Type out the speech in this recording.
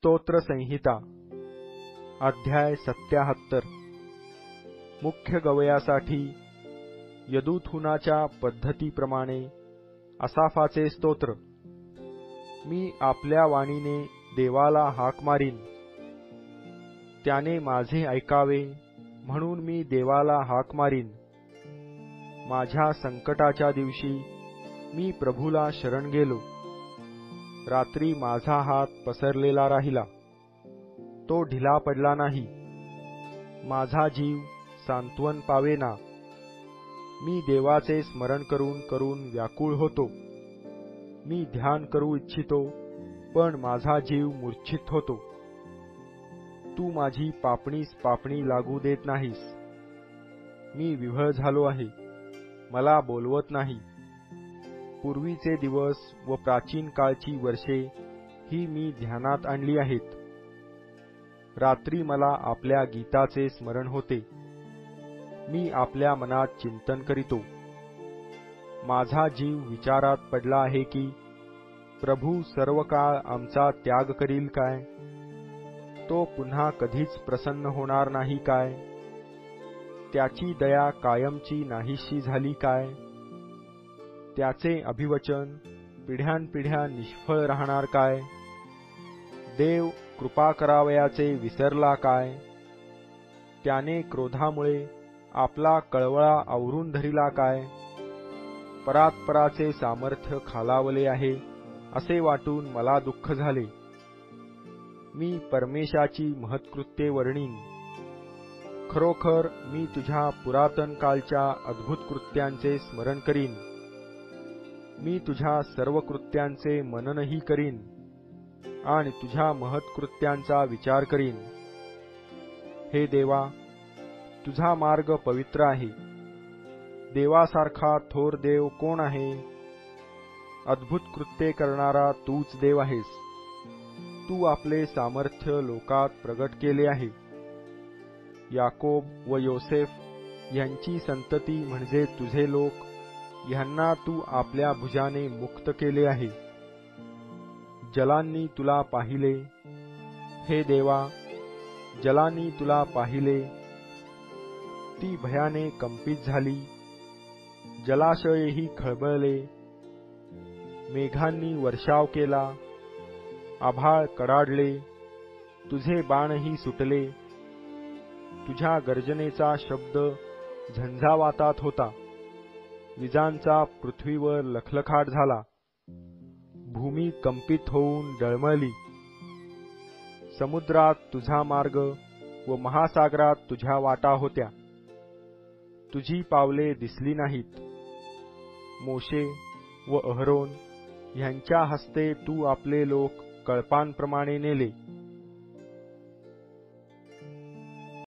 स्तोत्र संहिता अध्याय 77 मुख्य गवयासाठी यदुथुनाच्या पद्धतीप्रमाणे असाफाचे स्तोत्र। मी आपल्या वाणीने देवाला हाक मारीन, त्याने माझे ऐकावे म्हणून मी देवाला हाक मारीन। माझ्या संकटाच्या दिवशी मी प्रभूला शरण गेलो। रात्री माझा हात पसरलेला राहिला, तो ढिला पडला नाही। माझा जीव सांत्वन पावेना। मी देवाचे स्मरण करून करून व्याकुळ होतो। मी ध्यान करू इच्छितो, पण माझा जीव मूर्छित होतो। तू माझी पापणीस पापणी लागू देत नाहीस। मी विव्हळ झालो आहे, मला बोलवत नाही। पूर्वीचे दिवस व प्राचीन काळची वर्षे ही मी ध्यानात आणली आहेत। रात्री मला आपल्या गीताचे स्मरण होते। मी आपल्या मनात चिंतन करीतो। माझा जीव विचारात पडला आहे की प्रभू सर्व काळ आमचा त्याग करील काय? तो पुन्हा कधीच प्रसन्न होणार नाही काय? त्याची दया कायमची नाहीशी झाली काय? त्याचे अभिवचन पिढ्यानपिढ्या निष्फळ राहणार काय? देव कृपा करावयाचे विसरला काय? त्याने क्रोधामुळे आपला कळवळा आवरून धरिला काय? परात्पराचे सामर्थ्य खालावले आहे असे वाटून मला दुःख झाले। मी परमेशाची महत्कृत्ये वर्णीन। खरोखर मी तुझ्या पुरातन काळच्या अद्भुत कृत्यांचे स्मरण करीन। मी तुझ्या सर्व कृत्यांचे मननही करीन आणि तुझ्या महत्कृत्यांचा विचार करीन। हे देवा, तुझा मार्ग पवित्र आहे। देवासारखा थोर देव कोण आहे? अद्भुत कृत्ये करणारा तूच देव आहेस। तू आपले सामर्थ्य लोकात प्रगट केले आहे। याकोब व योसेफ यांची संतती म्हणजे तुझे लोक, ह्यांना तू आपल्या भुजाने मुक्त केले आहे। जलांनी तुला पाहिले, हे देवा, जलांनी तुला पाहिले। ती भयाने कंपित झाली, जलाशयही खळबळले। मेघांनी वर्षाव केला, आभाळ कडाडले, तुझे बाणही सुटले। तुझ्या गर्जनेचा शब्द झंझावातात होता। विजांचा पृथ्वीवर लखलखाट झाला। भूमी कंपित होऊन डळमळली। समुद्रात तुझा मार्ग व महासागरात तुझ्या वाटा होत्या। तुझी पावले दिसली नाहीत। मोशे व अहरोन ह्यांच्या हस्ते तू आपले लोक कळपांप्रमाणे नेले।